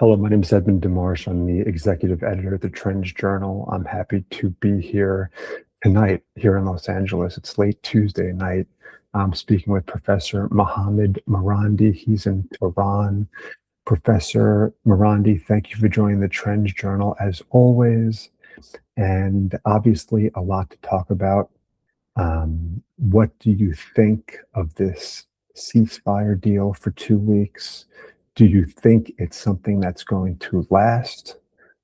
Hello, my name is Edmund DeMarche. I'm the executive editor of the Trends Journal. I'm happy to be here tonight here in Los Angeles. It's late Tuesday night. I'm speaking with Professor Mohammad Marandi. He's in Tehran. Professor Marandi, thank you for joining the Trends Journal as always. And obviously, a lot to talk about. What do you think of this ceasefire deal for 2 weeks? Do you think it's something that's going to last,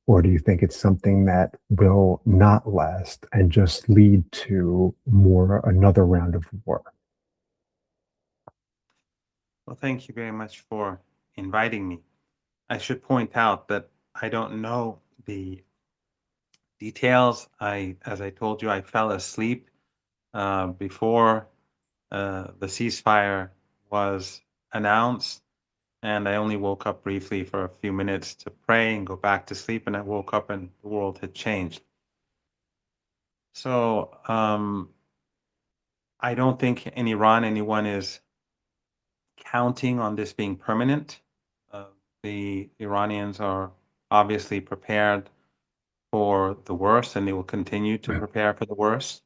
or do you think it's something that will not last and just lead to another round of war? Well, thank you very much for inviting me. I should point out that I don't know the details. As I told you, I fell asleep before the ceasefire was announced, and I only woke up briefly for a few minutes to pray and go back to sleep, and I woke up and the world had changed. So I don't think in Iran anyone is counting on this being permanent. The Iranians are obviously prepared for the worst, and they will continue to prepare for the worst.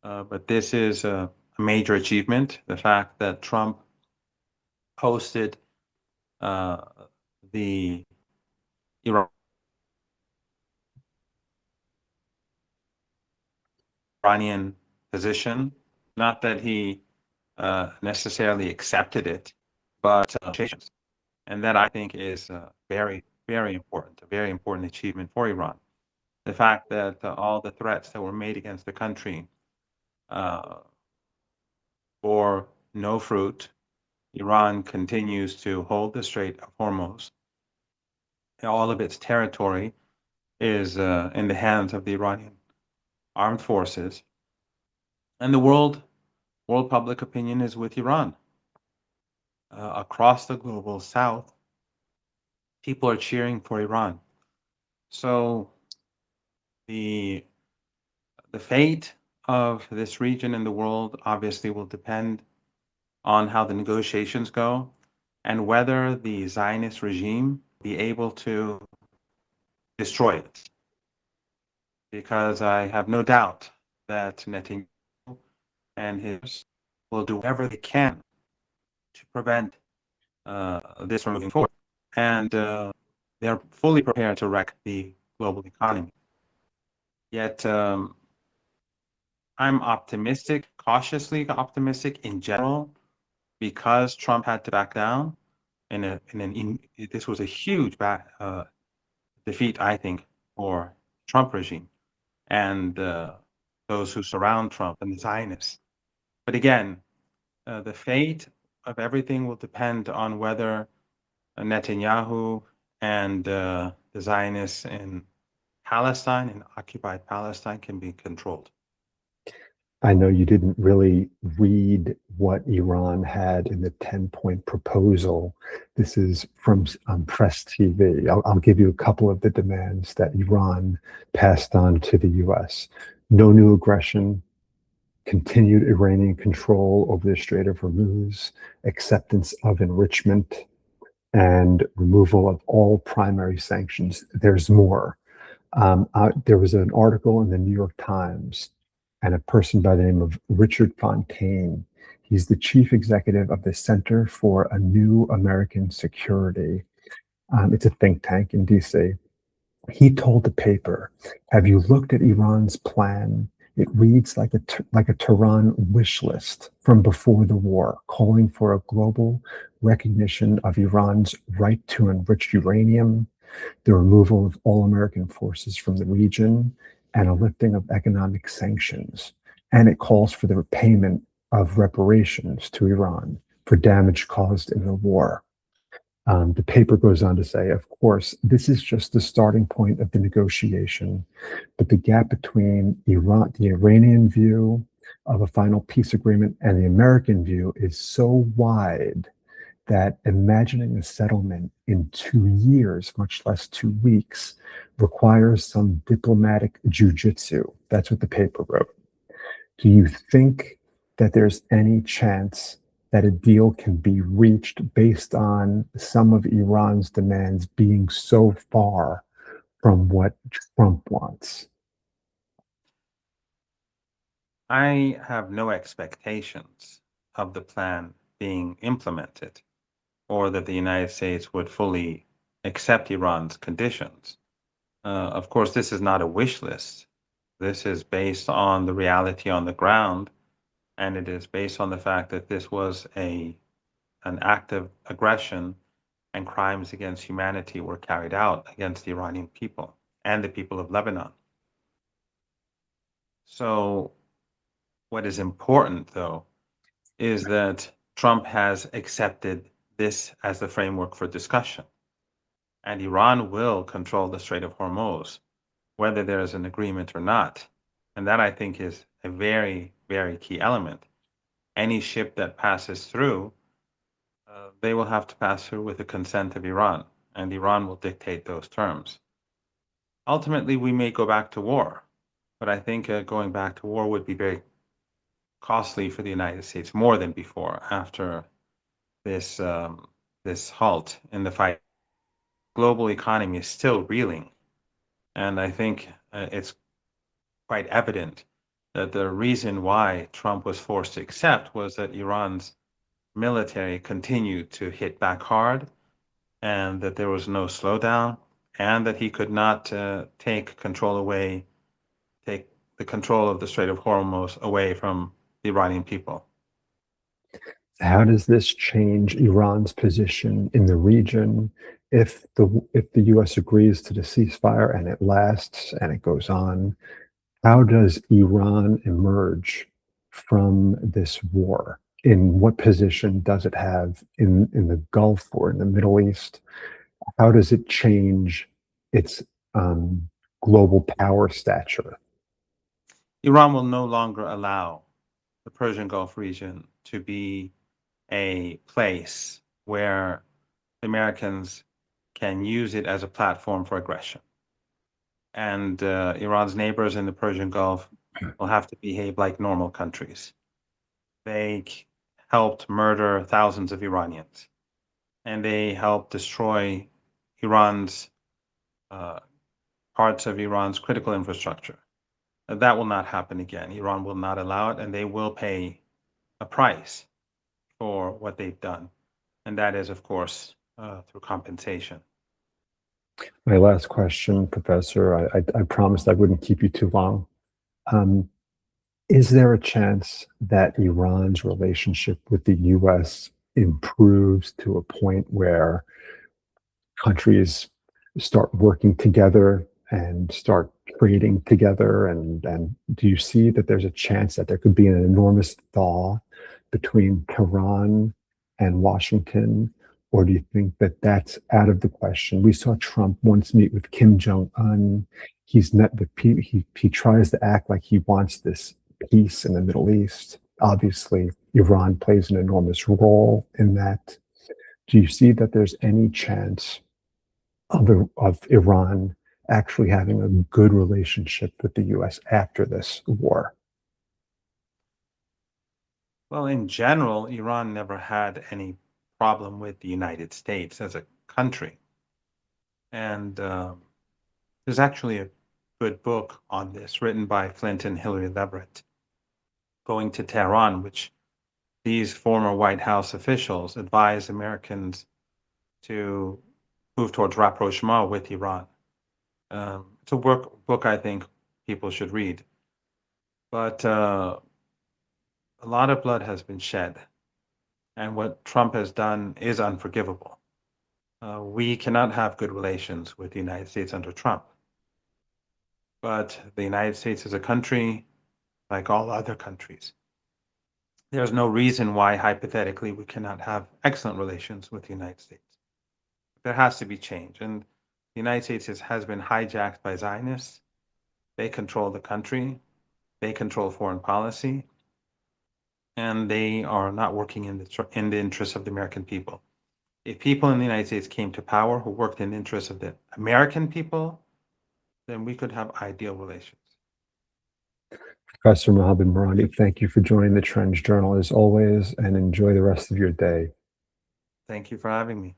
But this is a major achievement. The fact that Trump hosted the Iranian position, not that he necessarily accepted it, but and that I think is very, very important, a very important achievement for Iran. The fact that all the threats that were made against the country bore no fruit. Iran continues to hold the Strait of Hormuz. All of its territory is in the hands of the Iranian armed forces. And the world public opinion is with Iran. Across the global south, people are cheering for Iran. So the fate of this region in the world obviously will depend on how the negotiations go and whether the Zionist regime be able to destroy it. Because I have no doubt that Netanyahu and his will do whatever they can to prevent this from moving forward. And they're fully prepared to wreck the global economy. Yet I'm optimistic, cautiously optimistic in general, because Trump had to back down. This was a huge defeat, I think, for Trump regime and those who surround Trump and the Zionists. But again, the fate of everything will depend on whether Netanyahu and the Zionists in Palestine, in occupied Palestine, can be controlled. I know you didn't really read what Iran had in the 10-point proposal. This is from Press TV. I'll give you a couple of the demands that Iran passed on to the US. No new aggression, continued Iranian control over the Strait of Hormuz, acceptance of enrichment, and removal of all primary sanctions. There's more. There was an article in the New York Times, and a person by the name of Richard Fontaine. He's the chief executive of the Center for a New American Security. It's a think tank in DC. He told the paper, "Have you looked at Iran's plan? It reads like a Tehran wish list from before the war, calling for a global recognition of Iran's right to enrich uranium, the removal of all American forces from the region, and a lifting of economic sanctions. And it calls for the repayment of reparations to Iran for damage caused in the war." The paper goes on to say, of course, this is just the starting point of the negotiation, but the gap between Iran, the Iranian view of a final peace agreement, and the American view is so wide that imagining a settlement in 2 years, much less 2 weeks, requires some diplomatic jujitsu. That's what the paper wrote. Do you think that there's any chance that a deal can be reached based on some of Iran's demands being so far from what Trump wants? I have no expectations of the plan being implemented or that the United States would fully accept Iran's conditions. Of course, this is not a wish list. This is based on the reality on the ground, and it is based on the fact that this was an act of aggression and crimes against humanity were carried out against the Iranian people and the people of Lebanon. So, what is important, though, is that Trump has accepted this as the framework for discussion, and Iran will control the Strait of Hormuz, whether there is an agreement or not. And that, I think, is a very, very key element. Any ship that passes through, they will have to pass through with the consent of Iran, and Iran will dictate those terms. Ultimately, we may go back to war, but I think going back to war would be very costly for the United States, more than before, after this this halt in the fight. Global economy is still reeling, and I think it's quite evident that the reason why Trump was forced to accept was that Iran's military continued to hit back hard, and that there was no slowdown, and that he could not take the control of the Strait of Hormuz away from the Iranian people. How does this change Iran's position in the region if the U.S. agrees to the ceasefire and it lasts and it goes on? How does Iran emerge from this war? In what position does it have in the Gulf or in the Middle East? How does it change its global power stature? Iran will no longer allow the Persian Gulf region to be a place where the Americans can use it as a platform for aggression. And Iran's neighbors in the Persian Gulf will have to behave like normal countries. They helped murder thousands of Iranians, and they helped destroy Iran's parts of Iran's critical infrastructure. That will not happen again. Iran will not allow it, and they will pay a price for what they've done. And that is, of course, through compensation. My last question, Professor, I promised I wouldn't keep you too long. Is there a chance that Iran's relationship with the US improves to a point where countries start working together and start trading together? And do you see that there's a chance that there could be an enormous thaw between Tehran and Washington? Or do you think that that's out of the question? We saw Trump once meet with Kim Jong-un. He's met with he tries to act like he wants this peace in the Middle East. Obviously, Iran plays an enormous role in that. Do you see that there's any chance of Iran actually having a good relationship with the US after this war? Well, in general, Iran never had any problem with the United States as a country. And there's actually a good book on this written by Flint and Hillary Leverett, Going to Tehran, which these former White House officials advise Americans to move towards rapprochement with Iran. It's a book I think people should read. But a lot of blood has been shed, and what Trump has done is unforgivable. We cannot have good relations with the United States under Trump. But the United States is a country like all other countries. There's no reason why, hypothetically, we cannot have excellent relations with the United States. There has to be change. And the United States has been hijacked by Zionists. They control the country. They control foreign policy. And they are not working in the interests of the American people. If people in the United States came to power who worked in the interests of the American people, then we could have ideal relations. Professor Mohammad Marandi, thank you for joining the Trends Journal as always, and enjoy the rest of your day. Thank you for having me.